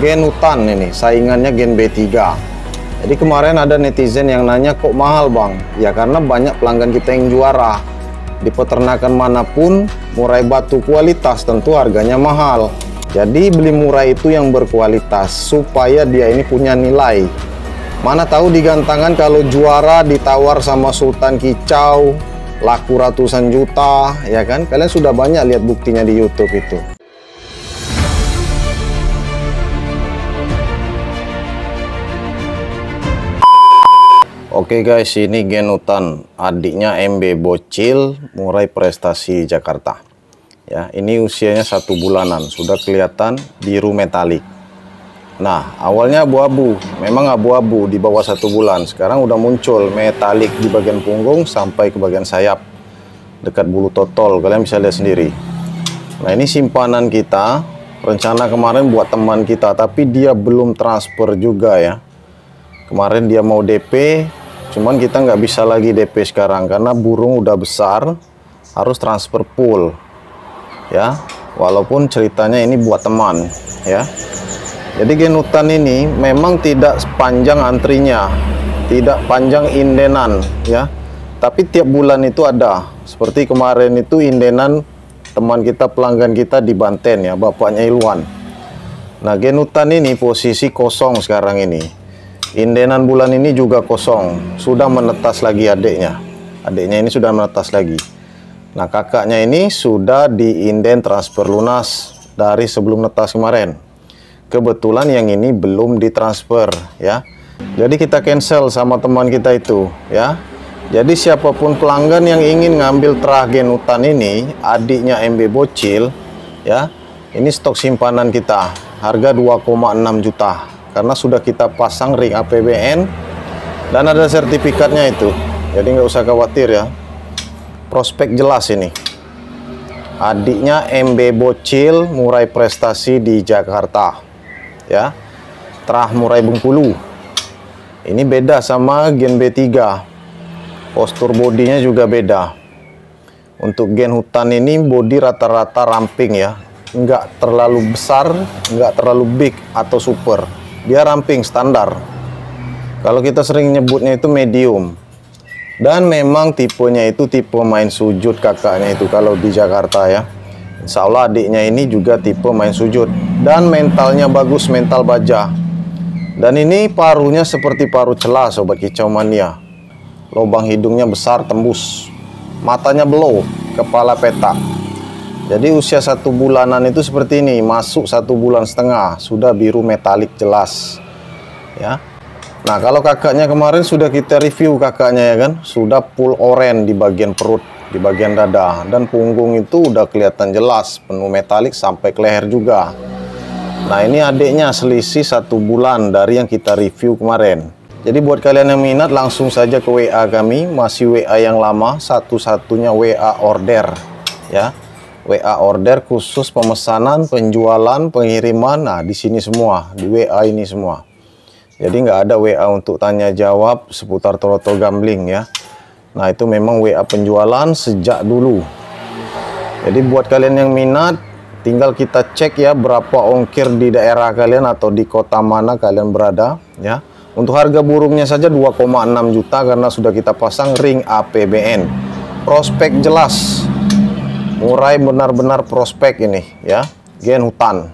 Gen Hutan ini, saingannya Gen B3. Jadi kemarin ada netizen yang nanya, kok mahal bang? Ya karena banyak pelanggan kita yang juara. Di peternakan manapun, murai batu kualitas tentu harganya mahal. Jadi beli murai itu yang berkualitas, supaya dia ini punya nilai. Mana tahu di gantangan kalau juara ditawar sama Sultan Kicau, laku ratusan juta, ya kan? Kalian sudah banyak lihat buktinya di YouTube itu. Oke guys, ini Gen Hutan, adiknya MB Bocil, murai prestasi Jakarta. Ya, ini usianya 1 bulanan, sudah kelihatan biru metalik. Nah, awalnya abu-abu, memang abu-abu di bawah 1 bulan. Sekarang udah muncul metalik di bagian punggung sampai ke bagian sayap, dekat bulu totol, kalian bisa lihat sendiri. Nah, ini simpanan kita, rencana kemarin buat teman kita, tapi dia belum transfer juga ya. Kemarin dia mau DP, cuman kita nggak bisa lagi DP sekarang karena burung udah besar, harus transfer full ya, walaupun ceritanya ini buat teman ya. Jadi Gen Hutan ini memang tidak panjang antrinya, tidak panjang indenan ya, tapi tiap bulan itu ada. Seperti kemarin itu indenan teman kita, pelanggan kita di Banten ya, bapaknya Ilwan. Nah, Gen Hutan ini posisi kosong sekarang ini. Indenan bulan ini juga kosong, sudah menetas lagi adiknya. Adiknya ini sudah menetas lagi. Nah, kakaknya ini sudah diinden transfer lunas dari sebelum netas kemarin. Kebetulan yang ini belum ditransfer ya. Jadi kita cancel sama teman kita itu ya. Jadi siapapun pelanggan yang ingin ngambil terah Gen Hutan ini, adiknya MB Bocil ya. Ini stok simpanan kita, harga 2,6 juta. Karena sudah kita pasang ring APBN dan ada sertifikatnya itu, jadi nggak usah khawatir ya. Prospek jelas ini. Adiknya MB Bocil, murai prestasi di Jakarta ya. Terah murai Bengkulu. Ini beda sama Gen B3. Postur bodinya juga beda. Untuk Gen Hutan ini bodi rata-rata ramping ya, nggak terlalu besar, nggak terlalu big atau super. Dia ramping standar. Kalau kita sering nyebutnya itu medium. Dan memang tipenya itu tipe main sujud kakaknya itu kalau di Jakarta ya. Insya Allah adiknya ini juga tipe main sujud. Dan mentalnya bagus, mental baja. Dan ini paruhnya seperti paruh celah sobat kicau mania. Lubang hidungnya besar tembus. Matanya belau, kepala petak. Jadi usia 1 bulanan itu seperti ini, masuk 1,5 bulan sudah biru metalik jelas ya. Nah, kalau kakaknya kemarin sudah kita review kakaknya ya kan, sudah full oranye di bagian perut, di bagian dada, dan punggung itu udah kelihatan jelas penuh metalik sampai ke leher juga. Nah, ini adiknya selisih 1 bulan dari yang kita review kemarin. Jadi buat kalian yang minat langsung saja ke WA kami, masih WA yang lama, satu-satunya WA order ya. WA order khusus pemesanan, penjualan, pengiriman. Nah, di sini semua, di WA ini semua. Jadi nggak ada WA untuk tanya jawab seputar Troto Gambling ya. Nah, itu memang WA penjualan sejak dulu. Jadi buat kalian yang minat, tinggal kita cek ya berapa ongkir di daerah kalian atau di kota mana kalian berada ya. Untuk harga burungnya saja 2,6 juta karena sudah kita pasang ring APBN. Prospek jelas. Murai benar-benar prospek ini ya, Gen Hutan.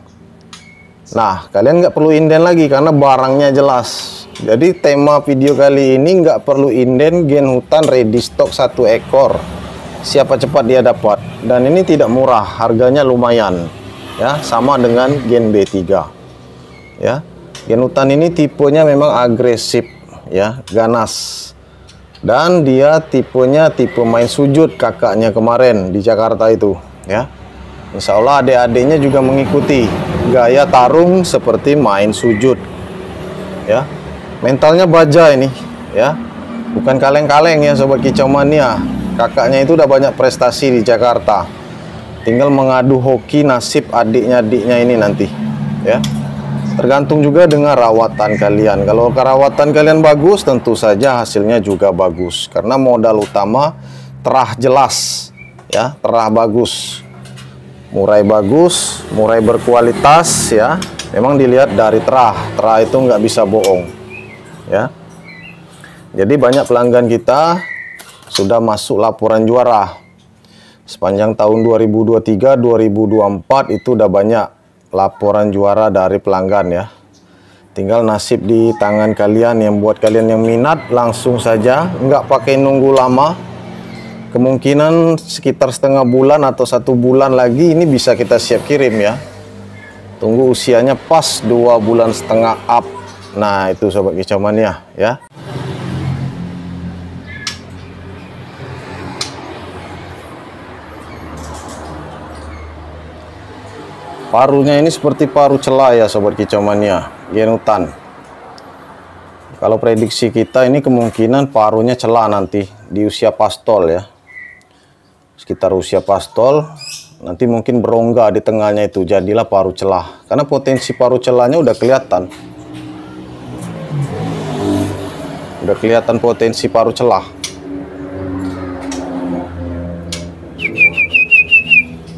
Nah, kalian nggak perlu inden lagi karena barangnya jelas. Jadi tema video kali ini nggak perlu inden, Gen Hutan ready stock 1 ekor. Siapa cepat dia dapat. Dan ini tidak murah, harganya lumayan ya, sama dengan Gen B3 ya. Gen Hutan ini tipenya memang agresif ya, ganas. Dan dia tipenya tipe main sujud kakaknya kemarin di Jakarta itu ya. Insya Allah adik-adiknya juga mengikuti gaya tarung seperti main sujud ya. Mentalnya baja ini ya, bukan kaleng-kaleng ya sobat kicau mania. Kakaknya itu udah banyak prestasi di Jakarta, tinggal mengadu hoki nasib adiknya ini nanti ya. Tergantung juga dengan rawatan kalian. Kalau kerawatan kalian bagus, tentu saja hasilnya juga bagus. Karena modal utama terah jelas, ya, terah bagus, murai berkualitas, ya. memang dilihat dari terah itu nggak bisa bohong ya. Jadi banyak pelanggan kita sudah masuk laporan juara sepanjang tahun 2023-2024. Itu udah banyak laporan juara dari pelanggan ya. Tinggal nasib di tangan kalian. Yang buat kalian yang minat, langsung saja, nggak pakai nunggu lama. Kemungkinan sekitar setengah bulan atau 1 bulan lagi ini bisa kita siap kirim ya. Tunggu usianya pas 2,5 bulan up. Nah itu sobat kicau mania ya. Parunya ini seperti paru celah ya sobat kicau mania, genutan. Kalau prediksi kita ini kemungkinan parunya celah nanti di usia pastol ya. Sekitar usia pastol, nanti mungkin berongga di tengahnya itu, jadilah paru celah. Karena potensi paru celahnya udah kelihatan. Udah kelihatan potensi paru celah.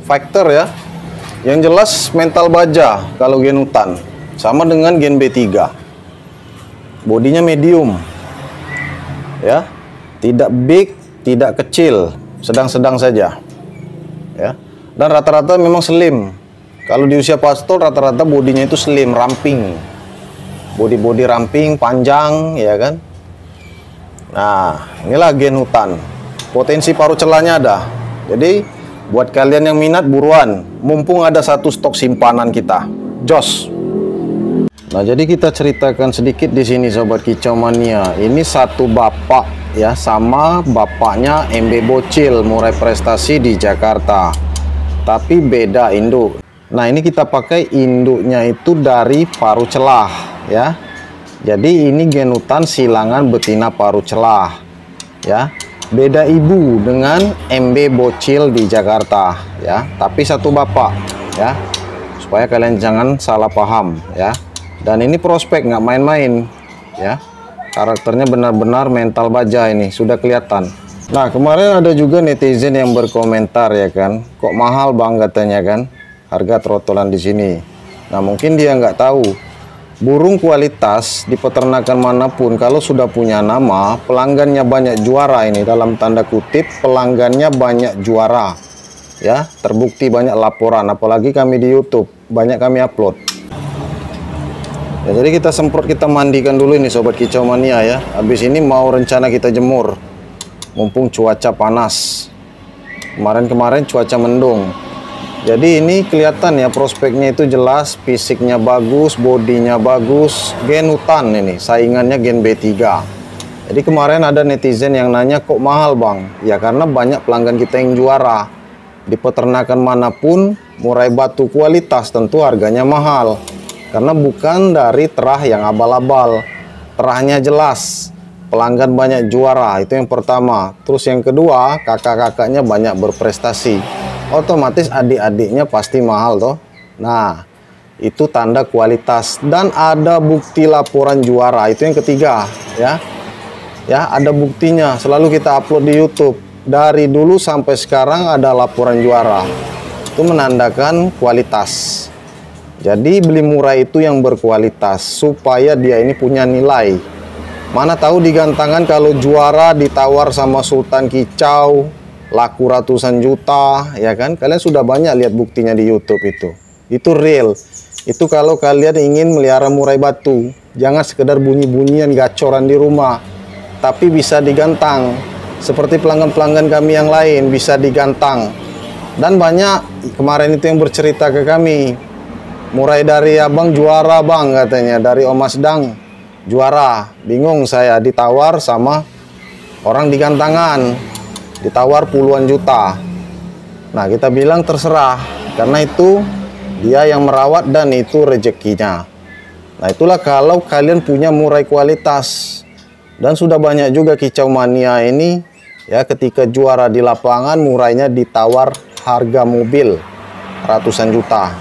Faktor ya. Yang jelas mental baja kalau genutan. Sama dengan gen B3. Bodinya medium. Ya. Tidak big, tidak kecil, sedang-sedang saja ya. Dan rata-rata memang slim. Kalau di usia pastol rata-rata bodinya itu slim, ramping, body ramping, panjang ya kan. Nah inilah gen hutan, potensi paru celahnya ada. Jadi buat kalian yang minat buruan, mumpung ada 1 stok simpanan kita, jos. Nah jadi kita ceritakan sedikit di sini sobat kicau mania. Ini satu bapak ya, sama bapaknya MB Bocil Murai Prestasi di Jakarta, tapi beda induk. Nah ini kita pakai induknya itu dari paru celah ya. Jadi ini genutan silangan betina paru celah ya. Beda ibu dengan MB Bocil di Jakarta ya, tapi satu bapak ya, supaya kalian jangan salah paham ya. Dan ini prospek nggak main-main ya. Karakternya benar-benar mental baja, ini sudah kelihatan. Nah kemarin ada juga netizen yang berkomentar ya kan, kok mahal bang katanya kan, harga trotolan di sini. Nah mungkin dia nggak tahu, burung kualitas di peternakan manapun kalau sudah punya nama, pelanggannya banyak juara, ini dalam tanda kutip pelanggannya banyak juara ya, terbukti banyak laporan, apalagi kami di YouTube banyak kami upload. Ya, jadi kita semprot, kita mandikan dulu ini sobat kicau mania ya. Habis ini mau rencana kita jemur, mumpung cuaca panas. Kemarin cuaca mendung. Jadi ini kelihatan ya, prospeknya itu jelas, fisiknya bagus, bodinya bagus, gen hutan ini, saingannya gen B3. Jadi kemarin ada netizen yang nanya kok mahal bang? Ya karena banyak pelanggan kita yang juara. Di peternakan manapun, murai batu kualitas tentu harganya mahal. Karena bukan dari terah yang abal-abal, terahnya jelas, pelanggan banyak juara, itu yang pertama. Terus yang kedua, kakak-kakaknya banyak berprestasi, otomatis adik-adiknya pasti mahal toh. Nah itu tanda kualitas, dan ada bukti laporan juara, itu yang ketiga ya. Ya ada buktinya, selalu kita upload di YouTube, dari dulu sampai sekarang ada laporan juara, itu menandakan kualitas. Jadi beli murah itu yang berkualitas, supaya dia ini punya nilai. Mana tahu di gantangan kalau juara ditawar sama Sultan Kicau, laku ratusan juta, ya kan? Kalian sudah banyak lihat buktinya di YouTube itu. Itu real. Itu kalau kalian ingin melihara murai batu, jangan sekedar bunyi-bunyian gacoran di rumah, tapi bisa digantang. Seperti pelanggan-pelanggan kami yang lain bisa digantang. Dan banyak kemarin itu yang bercerita ke kami, murai dari abang juara bang katanya, dari Om Masdang juara. Bingung saya, ditawar sama orang di gantangan, ditawar puluhan juta. Nah kita bilang terserah, karena itu dia yang merawat dan itu rezekinya. Nah itulah kalau kalian punya murai kualitas. Dan sudah banyak juga kicau mania ini ya, ketika juara di lapangan murainya ditawar harga mobil ratusan juta.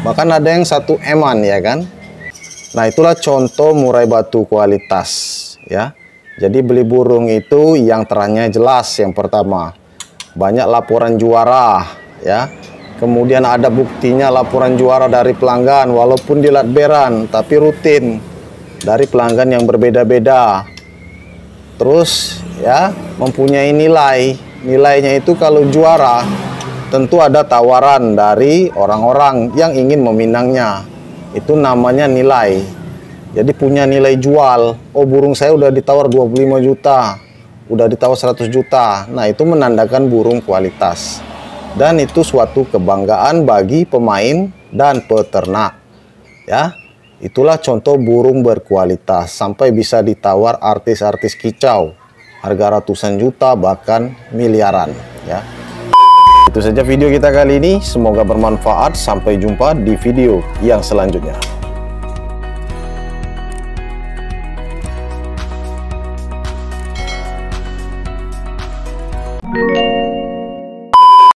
Bahkan ada yang 1 M-an ya kan. Nah itulah contoh murai batu kualitas ya. Jadi beli burung itu yang terahnya jelas, yang pertama. Banyak laporan juara ya. Kemudian ada buktinya laporan juara dari pelanggan, walaupun di Latberan, tapi rutin dari pelanggan yang berbeda-beda. Terus ya, mempunyai nilai. Nilainya itu kalau juara, tentu ada tawaran dari orang-orang yang ingin meminangnya. Itu namanya nilai. Jadi punya nilai jual. Oh, burung saya udah ditawar 25 juta, udah ditawar 100 juta. Nah, itu menandakan burung kualitas. Dan itu suatu kebanggaan bagi pemain dan peternak. Ya, itulah contoh burung berkualitas. Sampai bisa ditawar artis-artis kicau. Harga ratusan juta, bahkan miliaran. Ya. Itu saja video kita kali ini. Semoga bermanfaat. Sampai jumpa di video yang selanjutnya.